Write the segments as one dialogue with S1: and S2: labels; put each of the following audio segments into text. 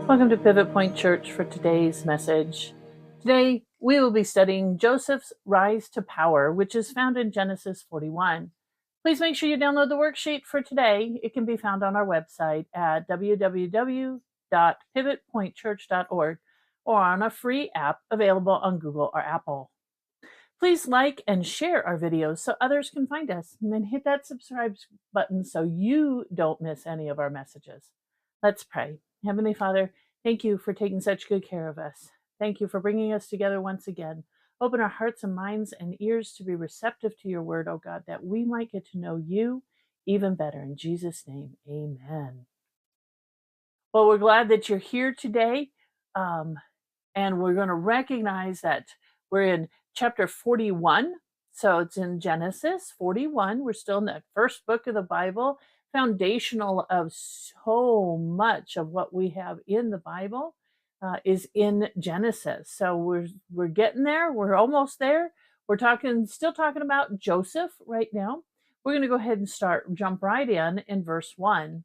S1: Welcome to Pivot Point Church for today's message. Today, we will be studying Joseph's rise to power, which is found in Genesis 41. Please make sure you download the worksheet for today. It can be found on our website at www.pivotpointchurch.org or on a free app available on Google or Apple. Please like and share our videos so others can find us, and then hit that subscribe button so you don't miss any of our messages. Let's pray. Heavenly Father, thank you for taking such good care of us. Thank you for bringing us together once again. Open our hearts and minds and ears to be receptive to your word, oh God, that we might get to know you even better. In Jesus' name, amen. Well, we're glad that you're here today, and we're going to recognize that we're in chapter 41. So it's in Genesis 41. We're still in the first book of the Bible, foundational of so much of what we have in the Bible is in Genesis. So we're getting there. We're almost there. We're still talking about Joseph right now. We're going to go ahead and jump right in verse 1.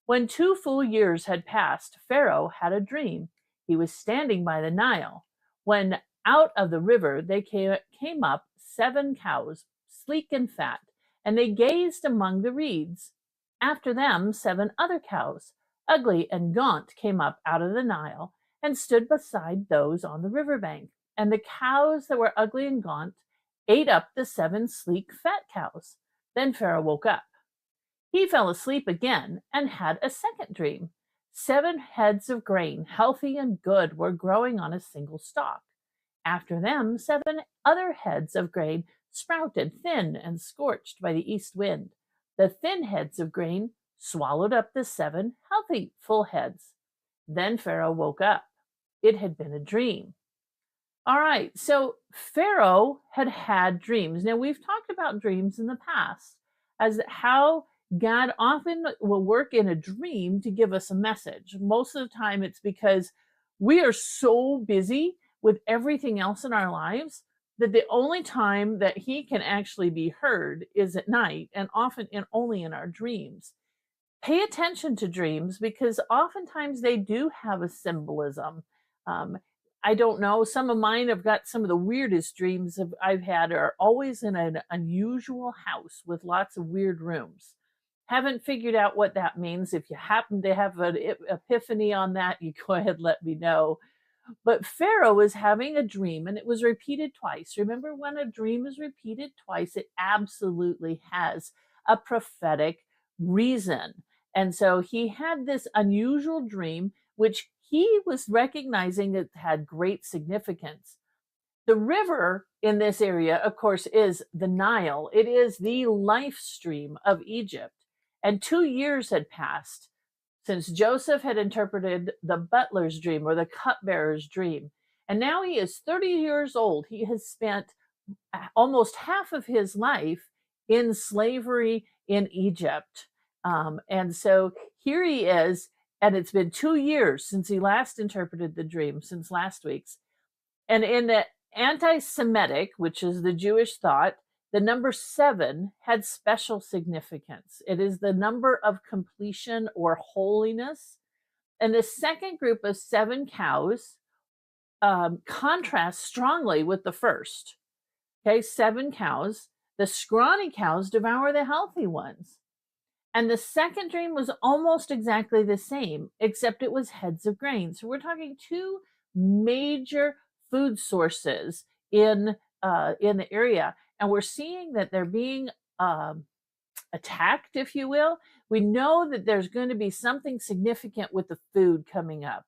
S1: When 2 full years had passed, Pharaoh had a dream. He was standing by the Nile, when out of the river they came up 7 cows, sleek and fat, and they gazed among the reeds. After them 7 other cows, ugly and gaunt, came up out of the Nile and stood beside those on the riverbank. And the cows that were ugly and gaunt ate up the 7 sleek, fat cows. Then Pharaoh woke up. He fell asleep again and had a second dream. 7 heads of grain, healthy and good, were growing on a single stalk. After them, 7 other heads of grain sprouted, thin and scorched by the east wind. The thin heads of grain swallowed up the 7 healthy, full heads. Then Pharaoh woke up. It had been a dream. All right, so Pharaoh had had dreams. Now, we've talked about dreams in the past as how God often will work in a dream to give us a message. Most of the time, it's because we are so busy with everything else in our lives that the only time that he can actually be heard is at night, and often only in our dreams. Pay attention to dreams because oftentimes they do have a symbolism. I don't know, some of mine have got some of the weirdest dreams I've had are always in an unusual house with lots of weird rooms. Haven't figured out what that means. If you happen to have an epiphany on that, you go ahead and let me know. But Pharaoh was having a dream and it was repeated twice. Remember, when a dream is repeated twice, it absolutely has a prophetic reason. And so he had this unusual dream, which he was recognizing it had great significance. The river in this area, of course, is the Nile. It is the life stream of Egypt. And 2 years had passed since Joseph had interpreted the butler's dream or the cupbearer's dream. And now he is 30 years old. He has spent almost half of his life in slavery in Egypt. And so here he is, and it's been 2 years since he last interpreted the dream, since last week's. And in the anti-Semitic, which is the Jewish thought, the number 7 had special significance. It is the number of completion or holiness. And the second group of 7 cows contrasts strongly with the first. Okay, 7 cows. The scrawny cows devour the healthy ones. And the second dream was almost exactly the same, except it was heads of grain. So we're talking 2 major food sources in the area. And we're seeing that they're being attacked, if you will. We know that there's going to be something significant with the food coming up.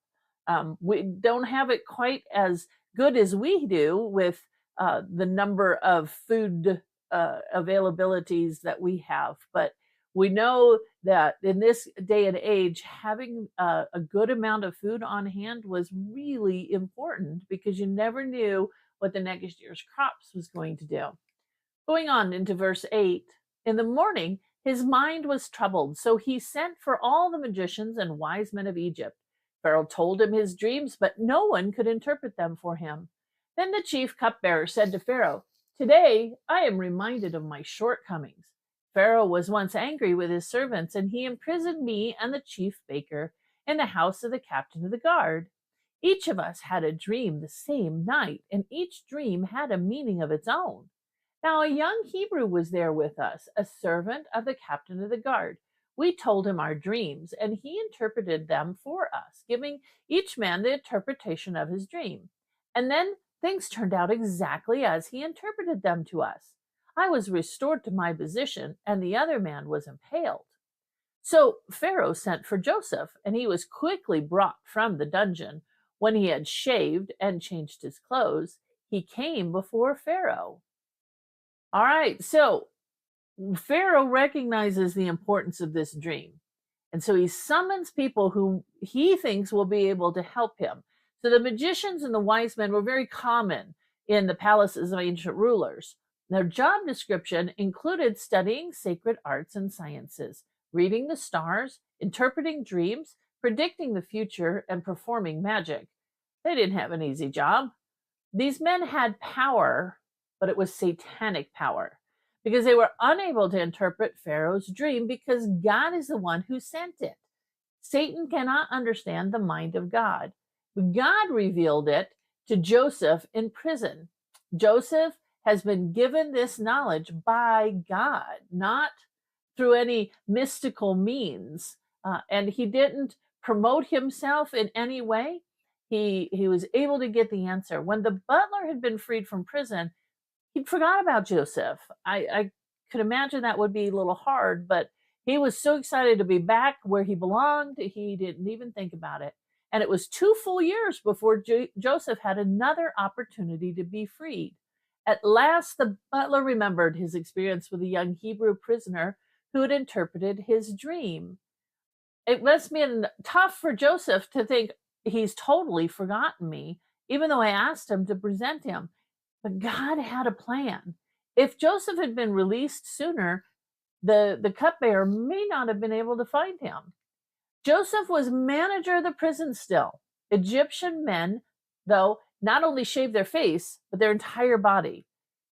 S1: We don't have it quite as good as we do with the number of food availabilities that we have. But we know that in this day and age, having a good amount of food on hand was really important because you never knew what the next year's crops was going to do. Going on into verse 8, in the morning, his mind was troubled, so he sent for all the magicians and wise men of Egypt. Pharaoh told him his dreams, but no one could interpret them for him. Then the chief cupbearer said to Pharaoh, "Today I am reminded of my shortcomings. Pharaoh was once angry with his servants, and he imprisoned me and the chief baker in the house of the captain of the guard. Each of us had a dream the same night, and each dream had a meaning of its own. Now, a young Hebrew was there with us, a servant of the captain of the guard. We told him our dreams, and he interpreted them for us, giving each man the interpretation of his dream. And then things turned out exactly as he interpreted them to us. I was restored to my position, and the other man was impaled. So Pharaoh sent for Joseph, and he was quickly brought from the dungeon. When he had shaved and changed his clothes, he came before Pharaoh. All right, so Pharaoh recognizes the importance of this dream. And so he summons people who he thinks will be able to help him. So the magicians and the wise men were very common in the palaces of ancient rulers. Their job description included studying sacred arts and sciences, reading the stars, interpreting dreams, predicting the future, and performing magic. They didn't have an easy job. These men had power, but it was satanic power, because they were unable to interpret Pharaoh's dream because God is the one who sent it. Satan cannot understand the mind of God. God revealed it to Joseph in prison. Joseph has been given this knowledge by God, not through any mystical means. And he didn't promote himself in any way. He was able to get the answer. When the butler had been freed from prison, he forgot about Joseph. I could imagine that would be a little hard, but he was so excited to be back where he belonged, he didn't even think about it. And it was 2 full years before Joseph had another opportunity to be freed. At last, the butler remembered his experience with a young Hebrew prisoner who had interpreted his dream. It must have been tough for Joseph to think, he's totally forgotten me, even though I asked him to present him. But God had a plan. If Joseph had been released sooner, the cupbearer may not have been able to find him. Joseph was manager of the prison still. Egyptian men, though, not only shaved their face, but their entire body.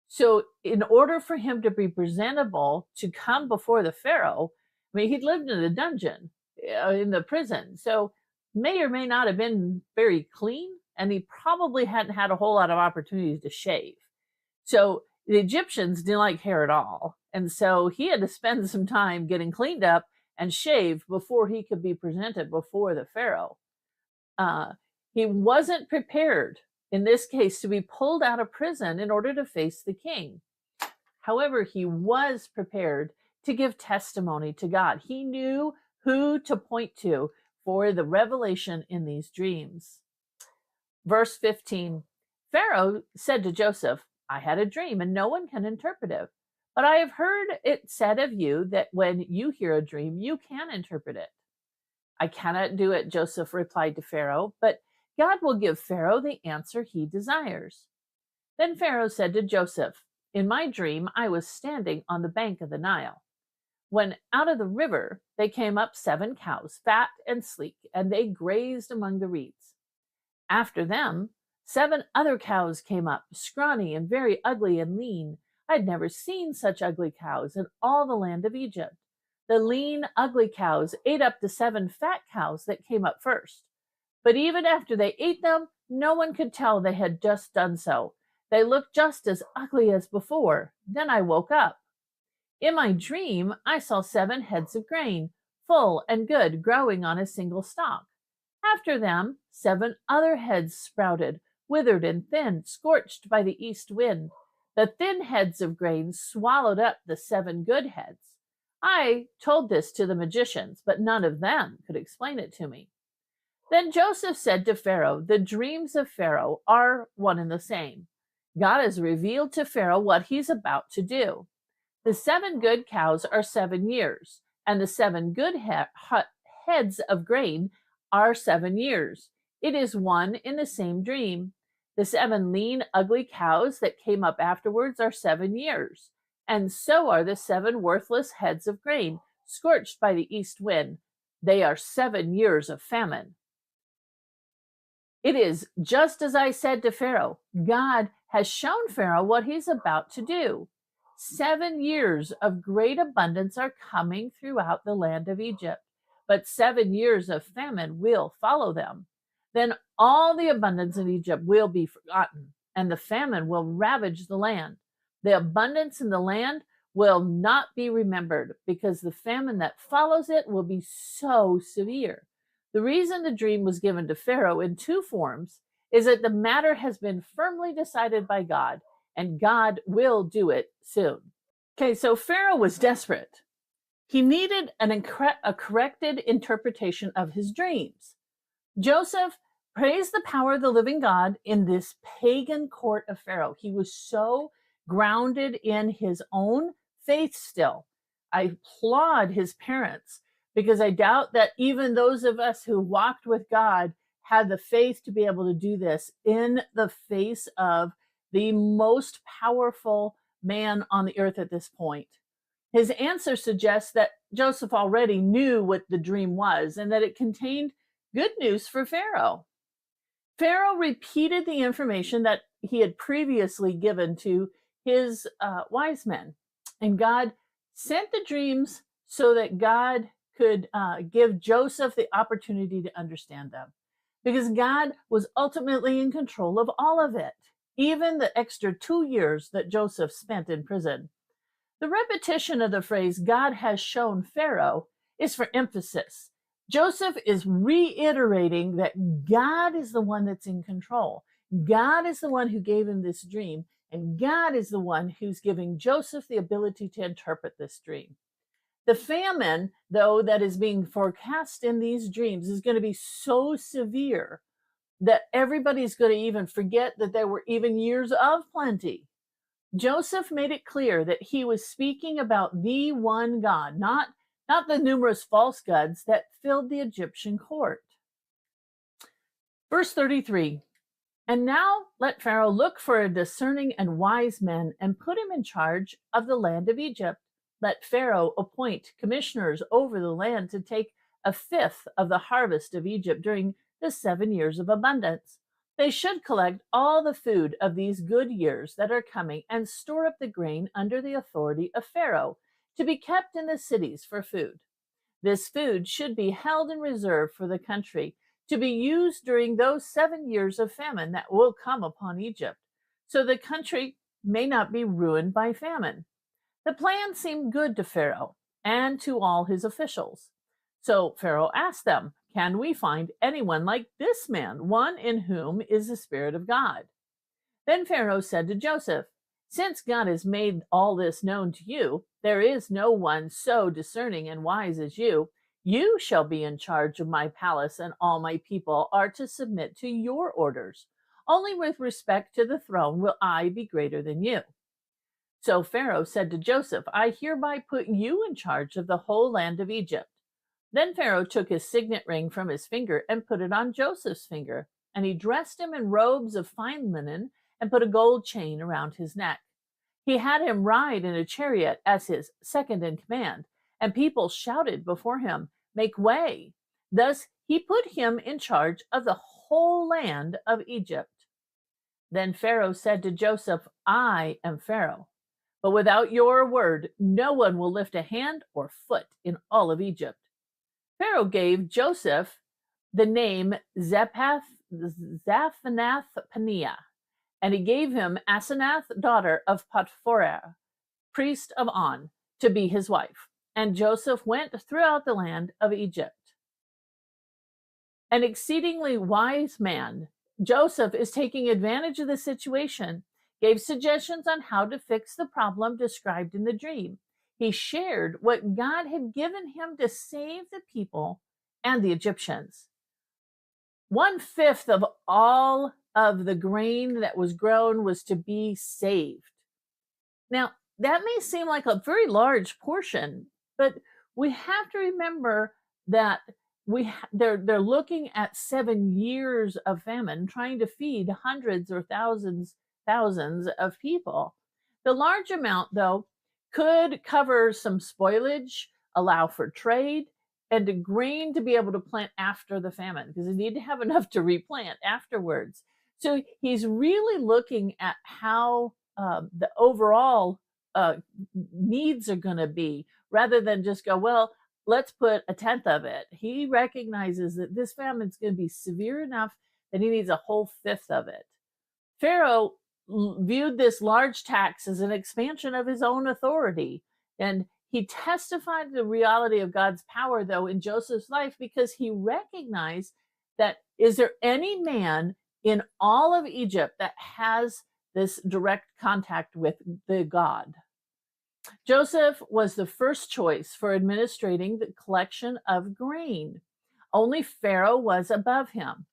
S1: So in order for him to be presentable to come before the Pharaoh, I mean, he'd lived in a dungeon in the prison. So may or may not have been very clean, and he probably hadn't had a whole lot of opportunities to shave. So the Egyptians didn't like hair at all. And so he had to spend some time getting cleaned up and shaved before he could be presented before the Pharaoh. He wasn't prepared, in this case, to be pulled out of prison in order to face the king. However, he was prepared to give testimony to God. He knew who to point to for the revelation in these dreams. Verse 15, Pharaoh said to Joseph, I had a dream and no one can interpret it. But I have heard it said of you that when you hear a dream, you can interpret it. I cannot do it, Joseph replied to Pharaoh, but God will give Pharaoh the answer he desires. Then Pharaoh said to Joseph, in my dream, I was standing on the bank of the Nile, when out of the river they came up 7 cows, fat and sleek, and they grazed among the reeds. After them, 7 other cows came up, scrawny and very ugly and lean. I had never seen such ugly cows in all the land of Egypt. The lean, ugly cows ate up the 7 fat cows that came up first. But even after they ate them, no one could tell they had just done so. They looked just as ugly as before. Then I woke up. In my dream, I saw 7 heads of grain, full and good, growing on a single stalk. After them, 7 other heads sprouted, withered and thin, scorched by the east wind. The thin heads of grain swallowed up the 7 good heads. I told this to the magicians, but none of them could explain it to me. Then Joseph said to Pharaoh, the dreams of Pharaoh are one and the same. God has revealed to Pharaoh what he's about to do. The 7 good cows are 7 years, and the 7 good heads of grain are 7 years. It is one in the same dream. The 7 lean, ugly cows that came up afterwards are 7 years, and so are the 7 worthless heads of grain, scorched by the east wind. They are 7 years of famine. It is just as I said to Pharaoh. God has shown Pharaoh what he's about to do. 7 years of great abundance are coming throughout the land of Egypt. but 7 years of famine will follow them. Then all the abundance in Egypt will be forgotten, and the famine will ravage the land. The abundance in the land will not be remembered, because the famine that follows it will be so severe. The reason the dream was given to Pharaoh in two forms is that the matter has been firmly decided by God, and God will do it soon. Okay, so Pharaoh was desperate. He needed a corrected interpretation of his dreams. Joseph praised the power of the living God in this pagan court of Pharaoh. He was so grounded in his own faith still. I applaud his parents, because I doubt that even those of us who walked with God had the faith to be able to do this in the face of the most powerful man on the earth at this point. His answer suggests that Joseph already knew what the dream was and that it contained good news for Pharaoh. Pharaoh repeated the information that he had previously given to his wise men, and God sent the dreams so that God could give Joseph the opportunity to understand them, because God was ultimately in control of all of it, even the extra 2 years that Joseph spent in prison. The repetition of the phrase, God has shown Pharaoh, is for emphasis. Joseph is reiterating that God is the one that's in control. God is the one who gave him this dream, and God is the one who's giving Joseph the ability to interpret this dream. The famine, though, that is being forecast in these dreams is going to be so severe that everybody's going to even forget that there were even years of plenty. Joseph made it clear that he was speaking about the one God, not the numerous false gods that filled the Egyptian court. Verse 33, and now let Pharaoh look for a discerning and wise man and put him in charge of the land of Egypt. Let Pharaoh appoint commissioners over the land to take a fifth of the harvest of Egypt during the 7 years of abundance. They should collect all the food of these good years that are coming and store up the grain under the authority of Pharaoh to be kept in the cities for food. This food should be held in reserve for the country to be used during those 7 years of famine that will come upon Egypt, so the country may not be ruined by famine. The plan seemed good to Pharaoh and to all his officials. So Pharaoh asked them, can we find anyone like this man, one in whom is the Spirit of God? Then Pharaoh said to Joseph, since God has made all this known to you, there is no one so discerning and wise as you. You shall be in charge of my palace, and all my people are to submit to your orders. Only with respect to the throne will I be greater than you. So Pharaoh said to Joseph, I hereby put you in charge of the whole land of Egypt. Then Pharaoh took his signet ring from his finger and put it on Joseph's finger, and he dressed him in robes of fine linen and put a gold chain around his neck. He had him ride in a chariot as his second in command, and people shouted before him, make way. Thus he put him in charge of the whole land of Egypt. Then Pharaoh said to Joseph, I am Pharaoh, but without your word, no one will lift a hand or foot in all of Egypt. Pharaoh gave Joseph the name Zaphanath-Paneah, and he gave him Asenath, daughter of Potiphar, priest of On, to be his wife. And Joseph went throughout the land of Egypt. An exceedingly wise man, Joseph is taking advantage of the situation, gave suggestions on how to fix the problem described in the dream. He shared what God had given him to save the people and the Egyptians. 1/5 of all of the grain that was grown was to be saved. Now, that may seem like a very large portion, but we have to remember that they're looking at 7 years of famine, trying to feed hundreds or thousands of people. The large amount, though, could cover some spoilage, allow for trade, and the grain to be able to plant after the famine, because they need to have enough to replant afterwards. So he's really looking at how the overall needs are going to be, rather than just go, well, let's put a tenth of it. He recognizes that this famine is going to be severe enough that he needs a whole fifth of it. Pharaoh viewed this large tax as an expansion of his own authority. And he testified the reality of God's power, though, in Joseph's life because he recognized that is there any man in all of Egypt that has this direct contact with the God? Joseph was the first choice for administrating the collection of grain. Only Pharaoh was above him.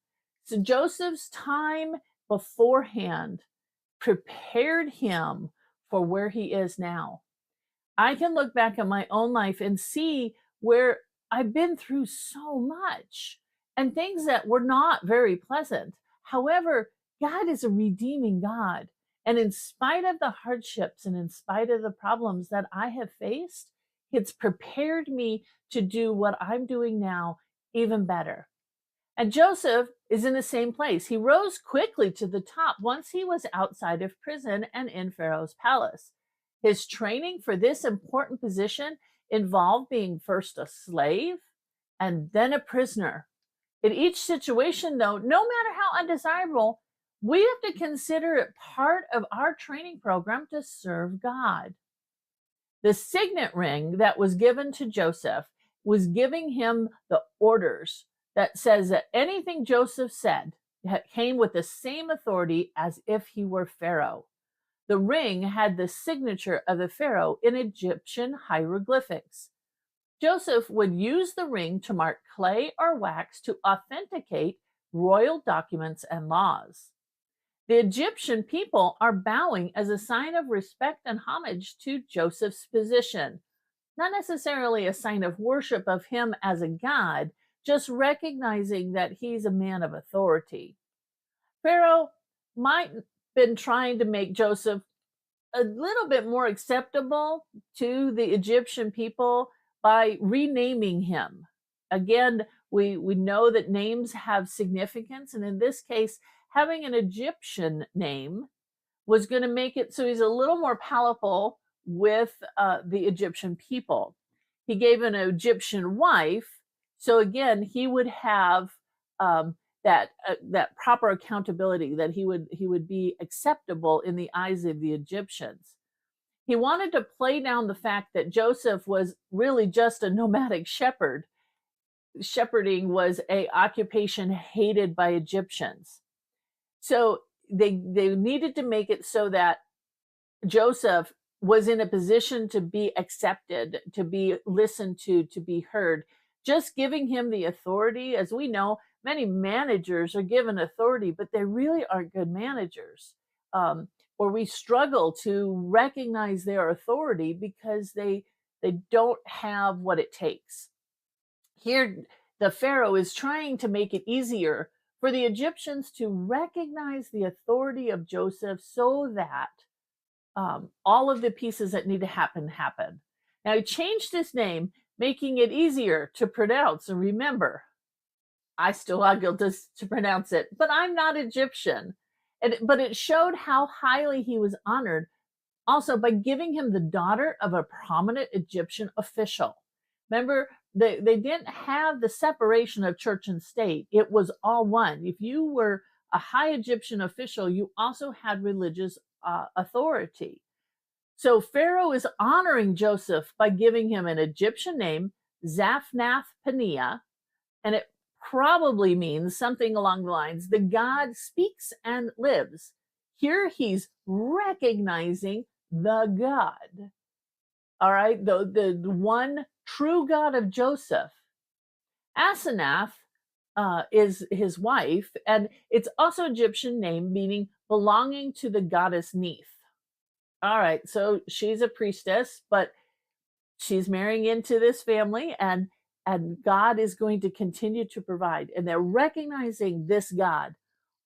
S1: So Joseph's time beforehand prepared him for where he is now. I can look back at my own life and see where I've been through so much and things that were not very pleasant. However, God is a redeeming God. And in spite of the hardships and in spite of the problems that I have faced, it's prepared me to do what I'm doing now even better. And Joseph is in the same place. He rose quickly to the top once he was outside of prison and in Pharaoh's palace. His training for this important position involved being first a slave and then a prisoner. In each situation, though, no matter how undesirable, we have to consider it part of our training program to serve God. The signet ring that was given to Joseph was giving him the orders that says that anything Joseph said came with the same authority as if he were Pharaoh. The ring had the signature of the Pharaoh in Egyptian hieroglyphics. Joseph would use the ring to mark clay or wax to authenticate royal documents and laws. The Egyptian people are bowing as a sign of respect and homage to Joseph's position, not necessarily a sign of worship of him as a god, just recognizing that he's a man of authority. Pharaoh might have been trying to make Joseph a little bit more acceptable to the Egyptian people by renaming him. Again, we know that names have significance, and in this case, having an Egyptian name was going to make it so he's a little more palatable with the Egyptian people. He gave an Egyptian wife, so again, he would have that proper accountability, that he would be acceptable in the eyes of the Egyptians. He wanted to play down the fact that Joseph was really just a nomadic shepherd. Shepherding was an occupation hated by Egyptians. So they needed to make it so that Joseph was in a position to be accepted, to be listened to be heard. Just giving him the authority, as we know, many managers are given authority, but they really aren't good managers. Or we struggle to recognize their authority because they don't have what it takes. Here, the Pharaoh is trying to make it easier for the Egyptians to recognize the authority of Joseph so that all of the pieces that need to happen. Now, he changed his name, making it easier to pronounce and remember. I still struggle to pronounce it, but I'm not Egyptian. But it showed how highly he was honored also by giving him the daughter of a prominent Egyptian official. Remember, they didn't have the separation of church and state. It was all one. If you were a high Egyptian official, you also had religious authority. So Pharaoh is honoring Joseph by giving him an Egyptian name, Zaphnath-Paneah, and it probably means something along the lines, the God speaks and lives. Here he's recognizing the God. All right, the one true God of Joseph. Asenath is his wife, and it's also Egyptian name meaning belonging to the goddess Neith. All right, so she's a priestess, but she's marrying into this family, and God is going to continue to provide. And they're recognizing this God.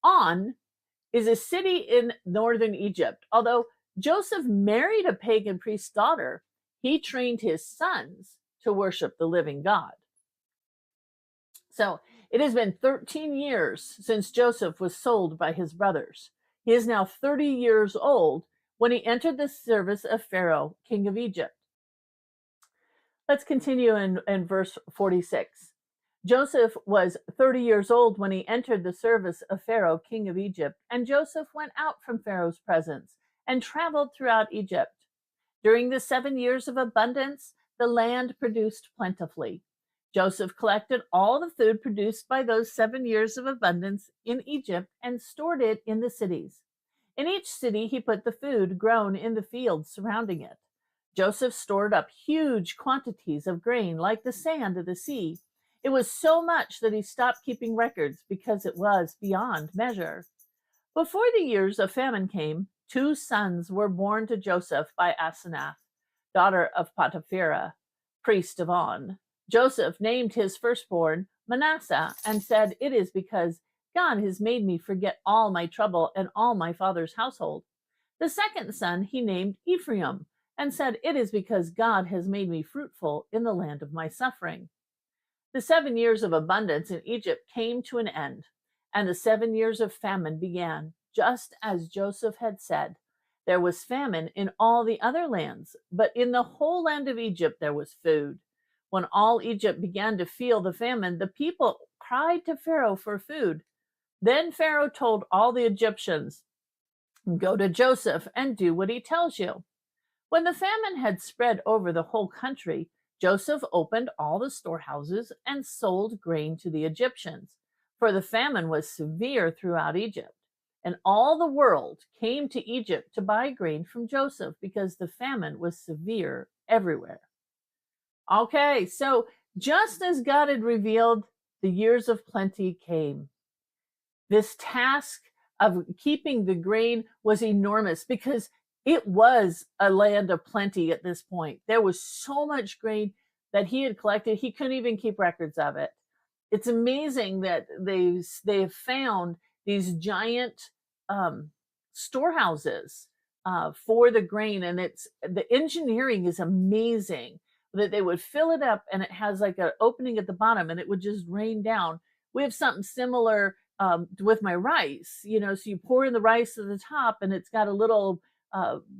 S1: On is a city in northern Egypt. Although Joseph married a pagan priest's daughter, he trained his sons to worship the living God. So it has been 13 years since Joseph was sold by his brothers. He is now 30 years old when he entered the service of Pharaoh, king of Egypt. Let's continue in verse 46. Joseph was 30 years old when he entered the service of Pharaoh, king of Egypt, and Joseph went out from Pharaoh's presence and traveled throughout Egypt. During the 7 years of abundance, the land produced plentifully. Joseph collected all the food produced by those 7 years of abundance in Egypt and stored it in the cities. In each city, he put the food grown in the fields surrounding it. Joseph stored up huge quantities of grain like the sand of the sea. It was so much that he stopped keeping records because it was beyond measure. Before the years of famine came, 2 sons were born to Joseph by Asenath, daughter of Potipharah, priest of On. Joseph named his firstborn Manasseh and said, "It is because God has made me forget all my trouble and all my father's household." The second son he named Ephraim and said, "It is because God has made me fruitful in the land of my suffering." The 7 years of abundance in Egypt came to an end, and the 7 years of famine began, just as Joseph had said. There was famine in all the other lands, but in the whole land of Egypt there was food. When all Egypt began to feel the famine, the people cried to Pharaoh for food. Then Pharaoh told all the Egyptians, "Go to Joseph and do what he tells you." When the famine had spread over the whole country, Joseph opened all the storehouses and sold grain to the Egyptians, for the famine was severe throughout Egypt. And all the world came to Egypt to buy grain from Joseph because the famine was severe everywhere. Okay, so just as God had revealed, the years of plenty came. This task of keeping the grain was enormous because it was a land of plenty at this point. There was so much grain that he had collected, he couldn't even keep records of it. It's amazing that they've found these giant storehouses for the grain, and the engineering is amazing. That they would fill it up, and it has like an opening at the bottom, and it would just rain down. We have something similar with my rice, so you pour in the rice at the top, and it's got a little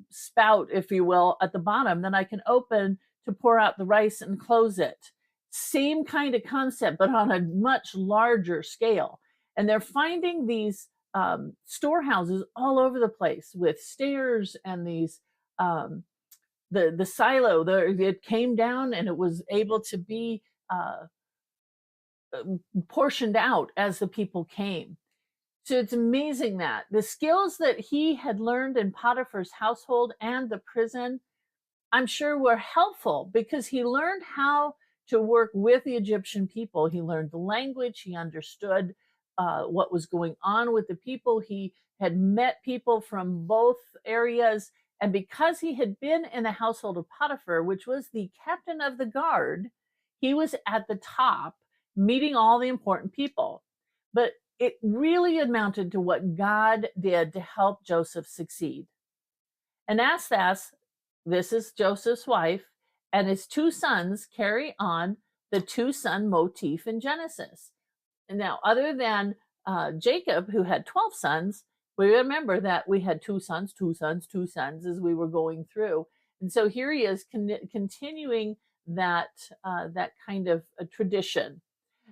S1: spout, if you will, at the bottom. Then I can open to pour out the rice and close it. Same kind of concept, but on a much larger scale. And they're finding these storehouses all over the place with stairs and these the silo. It came down and it was able to be portioned out as the people came. So it's amazing that the skills that he had learned in Potiphar's household and the prison, I'm sure were helpful because he learned how to work with the Egyptian people. He learned the language, he understood what was going on with the people. He had met people from both areas. And because he had been in the household of Potiphar, which was the captain of the guard, he was at the top meeting all the important people. But it really amounted to what God did to help Joseph succeed. And Asthas, this is Joseph's wife, and his 2 sons carry on the 2-son motif in Genesis. And now, other than Jacob, who had 12 sons, we remember that we had 2 sons, 2 sons, 2 sons as we were going through. And so here he is continuing that kind of a tradition.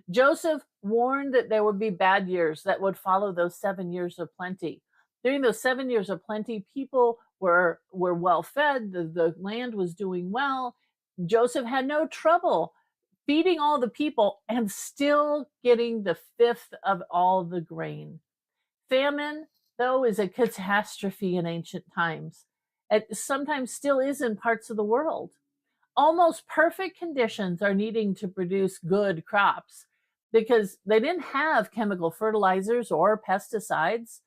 S1: Joseph warned that there would be bad years that would follow those 7 years of plenty. During those 7 years of plenty, people were well fed, the land was doing well. Joseph had no trouble feeding all the people and still getting the fifth of all the grain. Famine, though, is a catastrophe in ancient times. It sometimes still is in parts of the world. Almost perfect conditions are needing to produce good crops because they didn't have chemical fertilizers or pesticides.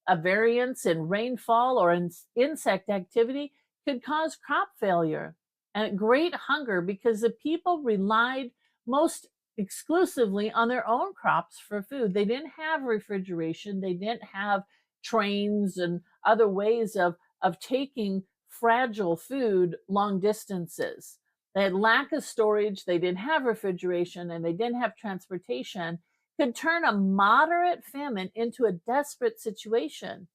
S1: A variance in rainfall or in insect activity could cause crop failure and great hunger because the people relied most exclusively on their own crops for food. They didn't have refrigeration. They didn't have trains and other ways of taking fragile food long distances. They had lack of storage. They didn't have refrigeration, and they didn't have transportation. Could turn a moderate famine into a desperate situation.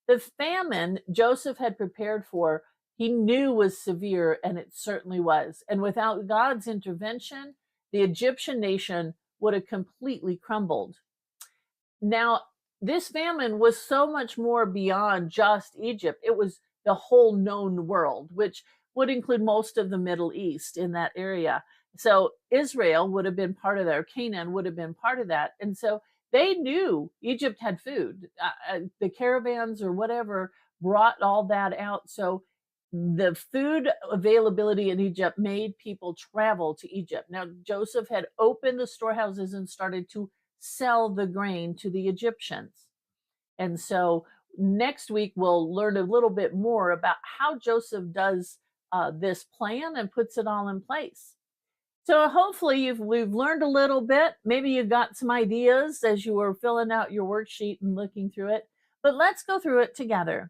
S1: The famine Joseph had prepared for, he knew was severe, and it certainly was. And without God's intervention, the Egyptian nation would have completely crumbled. Now, this famine was so much more beyond just Egypt. It was the whole known world, which would include most of the Middle East in that area. So Israel would have been part of that, or Canaan would have been part of that. And so they knew Egypt had food. The caravans or whatever brought all that out. So the food availability in Egypt made people travel to Egypt. Now, Joseph had opened the storehouses and started to sell the grain to the Egyptians. And so next week, we'll learn a little bit more about how Joseph does this plan and puts it all in place. So hopefully we've learned a little bit. Maybe you got some ideas as you were filling out your worksheet and looking through it. But let's go through it together.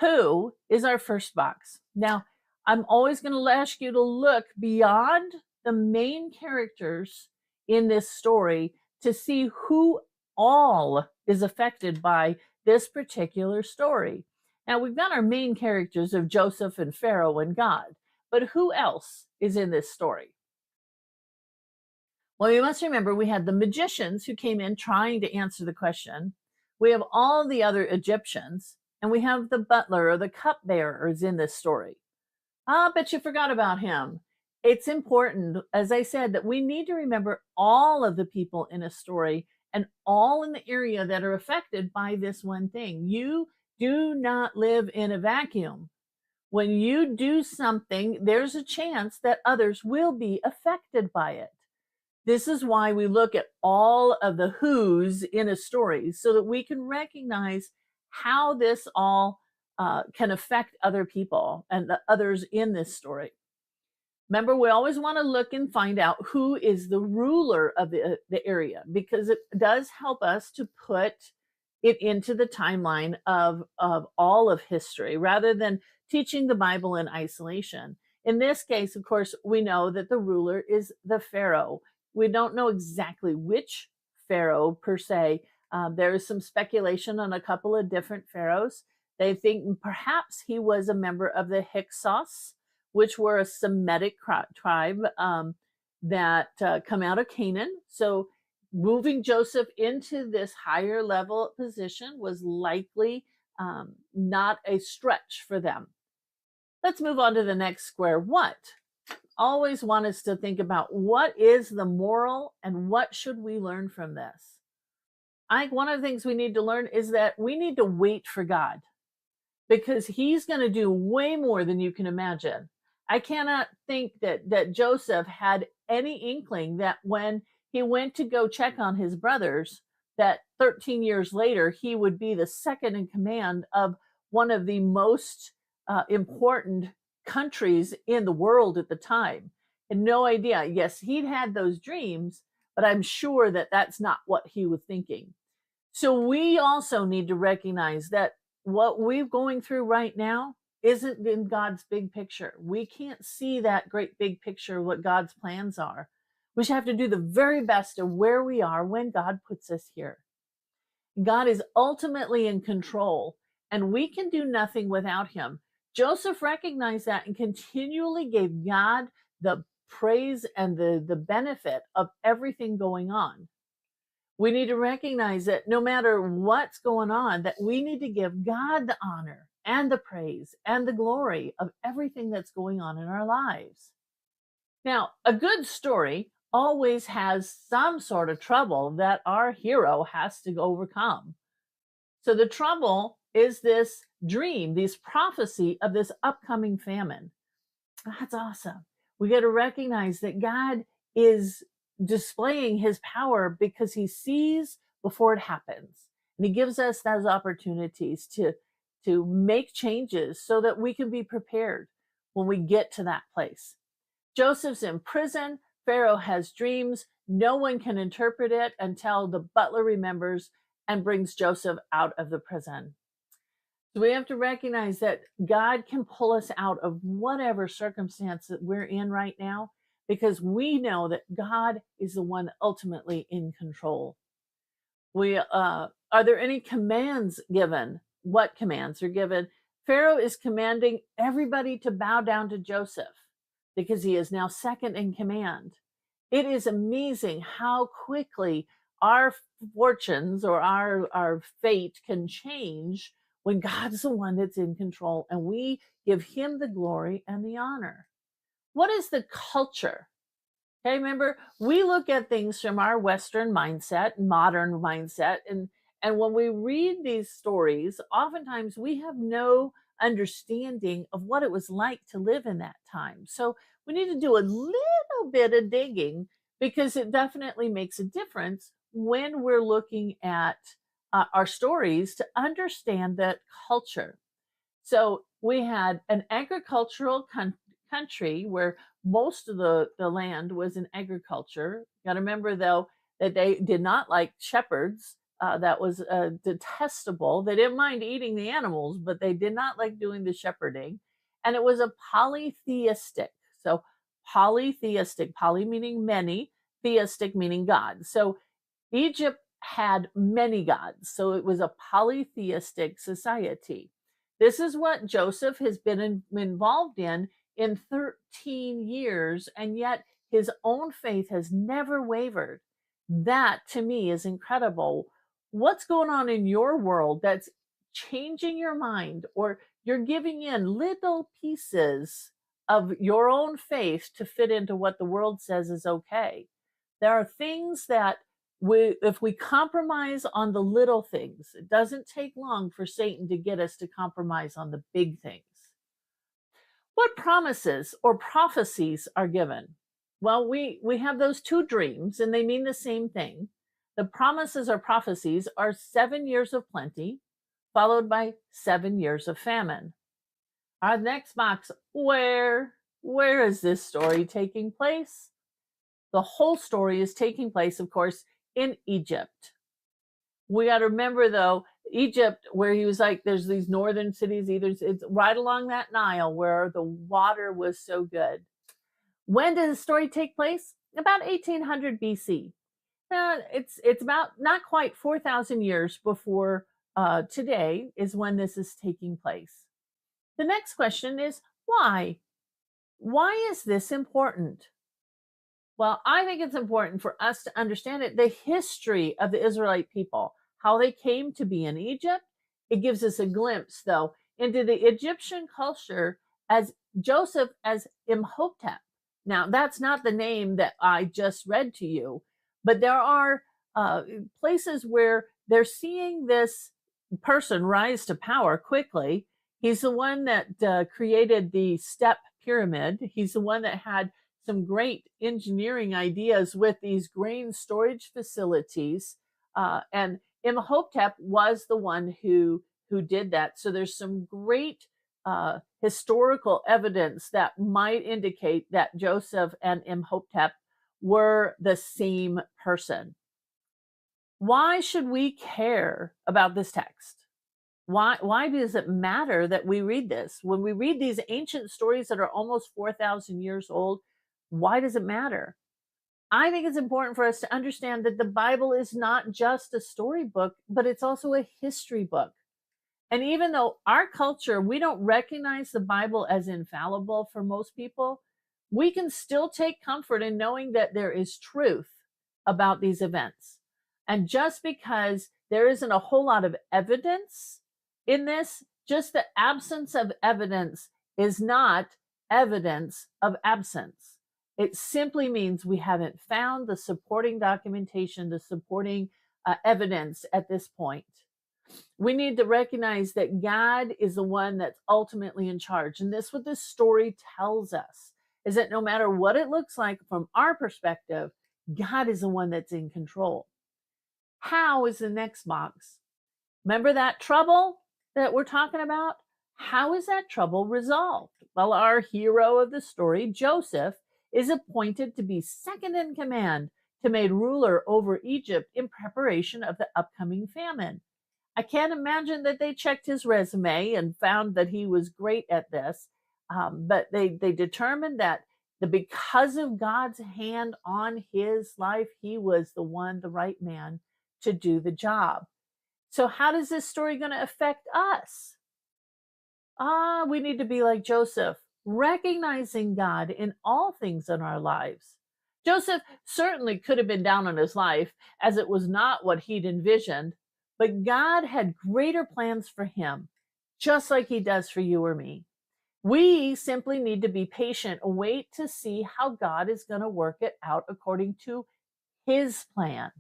S1: Who is our first box? Now, I'm always going to ask you to look beyond the main characters in this story to see who all is affected by this particular story. Now, we've got our main characters of Joseph and Pharaoh and God, but who else is in this story? Well, you must remember we had the magicians who came in trying to answer the question. We have all the other Egyptians, and we have the butler or the cupbearers in this story. I bet you forgot about him. It's important, as I said, that we need to remember all of the people in a story and all in the area that are affected by this one thing. You do not live in a vacuum. When you do something, there's a chance that others will be affected by it. This is why we look at all of the who's in a story so that we can recognize how this all can affect other people and the others in this story. Remember, we always want to look and find out who is the ruler of the area, because it does help us to put it into the timeline of all of history rather than teaching the Bible in isolation. In this case, of course, we know that the ruler is the Pharaoh. We don't know exactly which Pharaoh per se. There is some speculation on a couple of different pharaohs. They think perhaps he was a member of the Hyksos, which were a Semitic tribe that come out of Canaan. So moving Joseph into this higher level position was likely not a stretch for them. Let's move on to the next square. What? Always want us to think about what is the moral and what should we learn from this. I think one of the things we need to learn is that we need to wait for God, because he's going to do way more than you can imagine. I cannot think that Joseph had any inkling that when he went to go check on his brothers, that 13 years later, he would be the second in command of one of the most important countries in the world at the time. And no idea. Yes, he'd had those dreams, but I'm sure that that's not what he was thinking. So we also need to recognize that what we're going through right now isn't in God's big picture. We can't see that great big picture of what God's plans are. We should have to do the very best of where we are when God puts us here. God is ultimately in control, and we can do nothing without him. Joseph recognized that and continually gave God the praise and the benefit of everything going on. We need to recognize that no matter what's going on, that we need to give God the honor and the praise and the glory of everything that's going on in our lives. Now, a good story always has some sort of trouble that our hero has to overcome. So the trouble is this dream, this prophecy of this upcoming famine. That's awesome. We got to recognize that God is displaying his power because he sees before it happens. And he gives us those opportunities to make changes so that we can be prepared when we get to that place. Joseph's in prison. Pharaoh has dreams. No one can interpret it until the butler remembers and brings Joseph out of the prison. So we have to recognize that God can pull us out of whatever circumstance that we're in right now, because we know that God is the one ultimately in control. Are there any commands given? What commands are given Pharaoh is commanding everybody to bow down to Joseph because he is now second in command. It is amazing how quickly our fortunes or our fate can change when God's the one that's in control and we give him the glory and the honor. What is the culture? Okay, remember, we look at things from our Western mindset, modern mindset, and when we read these stories, oftentimes we have no understanding of what it was like to live in that time. So we need to do a little bit of digging because it definitely makes a difference when we're looking at our stories to understand that culture. So we had an agricultural country where most of the land was in agriculture. Got to remember, though, that they did not like shepherds. That was detestable. They didn't mind eating the animals, but they did not like doing the shepherding. And it was a polytheistic. So polytheistic, poly meaning many, theistic meaning God. So Egypt had many gods. So it was a polytheistic society. This is what Joseph has been involved in 13 years, and yet his own faith has never wavered. That to me is incredible. What's going on in your world that's changing your mind, or you're giving in little pieces of your own faith to fit into what the world says is okay? There are things that if we compromise on the little things, it doesn't take long for Satan to get us to compromise on the big things. What promises or prophecies are given? Well, we have those two dreams and they mean the same thing. The promises or prophecies are 7 years of plenty, followed by 7 years of famine. Our next box, where is this story taking place? The whole story is taking place, of course, in Egypt. We got to remember, though, Egypt, where he was like, there's these northern cities, it's right along that Nile where the water was so good. When did the story take place? About 1800 BC. It's about not quite 4,000 years before today is when this is taking place. The next question is why? Why is this important? Well, I think it's important for us to understand it, the history of the Israelite people, how they came to be in Egypt. It gives us a glimpse, though, into the Egyptian culture as Joseph as Imhotep. Now, that's not the name that I just read to you, but there are places where they're seeing this person rise to power quickly. He's the one that created the step pyramid. He's the one that had some great engineering ideas with these grain storage facilities. And Imhotep was the one who did that. So there's some great historical evidence that might indicate that Joseph and Imhotep were the same person. Why should we care about this text? Why does it matter that we read this? When we read these ancient stories that are almost 4,000 years old, why does it matter? I think it's important for us to understand that the Bible is not just a storybook, but it's also a history book. And even though our culture, we don't recognize the Bible as infallible for most people, we can still take comfort in knowing that there is truth about these events. And just because there isn't a whole lot of evidence in this, just the absence of evidence is not evidence of absence. It simply means we haven't found the supporting documentation, the supporting evidence at this point. We need to recognize that God is the one that's ultimately in charge. And this, what this story tells us, is that no matter what it looks like from our perspective, God is the one that's in control. How is the next box? Remember that trouble that we're talking about? How is that trouble resolved? Well, our hero of the story, Joseph, is appointed to be second in command to made ruler over Egypt in preparation of the upcoming famine. I can't imagine that they checked his resume and found that he was great at this, but they determined that because of God's hand on his life, he was the right man to do the job. So how is this story going to affect us? We need to be like Joseph, recognizing God in all things in our lives. Joseph certainly could have been down on his life, as it was not what he'd envisioned, but God had greater plans for him, just like he does for you or me. We simply need to be patient and wait to see how God is going to work it out according to his plan.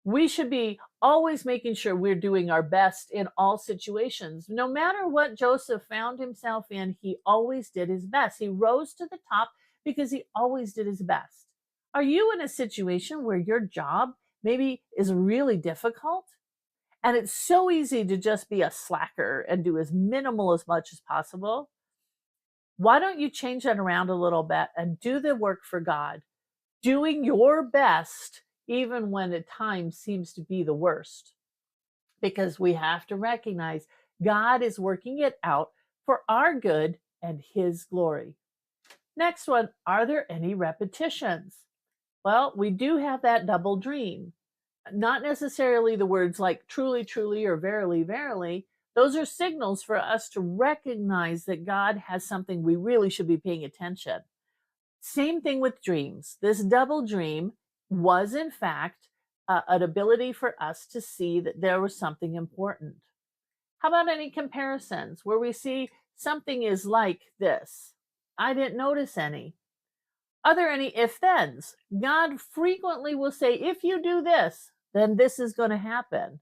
S1: We should be always making sure we're doing our best in all situations. No matter what Joseph found himself in, he always did his best. He rose to the top because he always did his best. Are you in a situation where your job maybe is really difficult? And it's so easy to just be a slacker and do as minimal as much as possible. Why don't you change that around a little bit and do the work for God, doing your best even when at times seems to be the worst? Because we have to recognize God is working it out for our good and his glory. Next one, are there any repetitions? Well, we do have that double dream. Not necessarily the words like truly, truly, or verily, verily. Those are signals for us to recognize that God has something we really should be paying attention. Same thing with dreams. This double dream was, in fact, an ability for us to see that there was something important. How about any comparisons where we see something is like this? I didn't notice any. Are there any if-thens? God frequently will say, if you do this, then this is going to happen.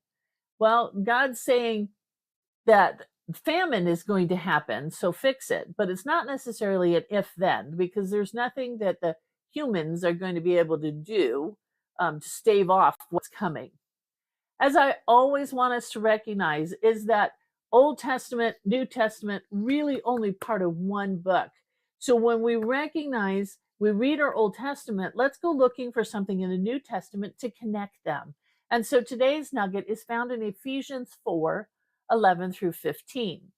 S1: Well, God's saying that famine is going to happen, so fix it. But it's not necessarily an if-then, because there's nothing that the humans are going to be able to do to stave off what's coming. As I always want us to recognize, is that Old Testament, New Testament, really only part of one book. So when we recognize, we read our Old Testament, let's go looking for something in the New Testament to connect them. And so today's nugget is found in Ephesians 4:11 through 15.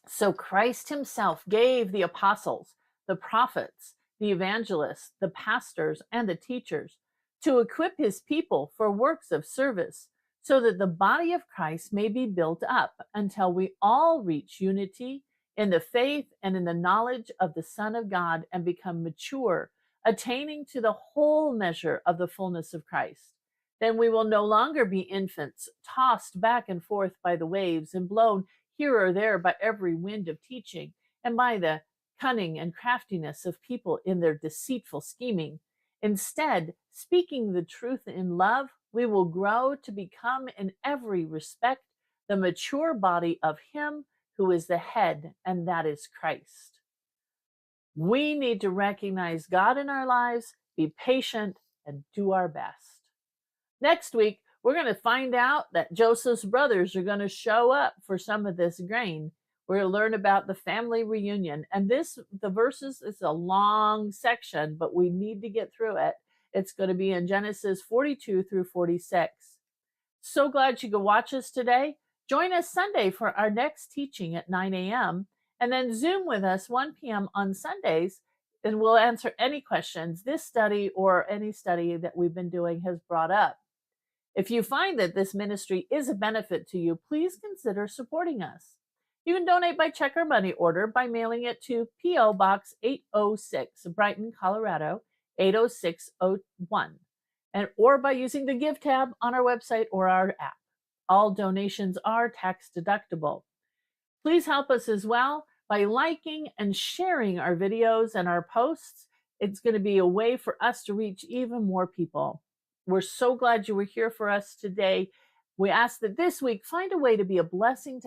S1: So Christ himself gave the apostles, the prophets, the evangelists, the pastors, and the teachers to equip his people for works of service, so that the body of Christ may be built up until we all reach unity in the faith and in the knowledge of the Son of God and become mature, attaining to the whole measure of the fullness of Christ. Then we will no longer be infants, tossed back and forth by the waves and blown here or there by every wind of teaching, and by the cunning and craftiness of people in their deceitful scheming. Instead, speaking the truth in love, we will grow to become in every respect the mature body of him who is the head, and that is Christ. We need to recognize God in our lives, be patient, and do our best. Next week, we're going to find out that Joseph's brothers are going to show up for some of this grain. We're going to learn about the family reunion. And the verses, is a long section, but we need to get through it. It's going to be in Genesis 42 through 46. So glad you could watch us today. Join us Sunday for our next teaching at 9 a.m. and then Zoom with us 1 p.m. on Sundays, and we'll answer any questions this study or any study that we've been doing has brought up. If you find that this ministry is a benefit to you, please consider supporting us. You can donate by check or money order by mailing it to P.O. Box 806, Brighton, Colorado 80601, or by using the Give tab on our website or our app. All donations are tax deductible. Please help us as well by liking and sharing our videos and our posts. It's going to be a way for us to reach even more people. We're so glad you were here for us today. We ask that this week find a way to be a blessing to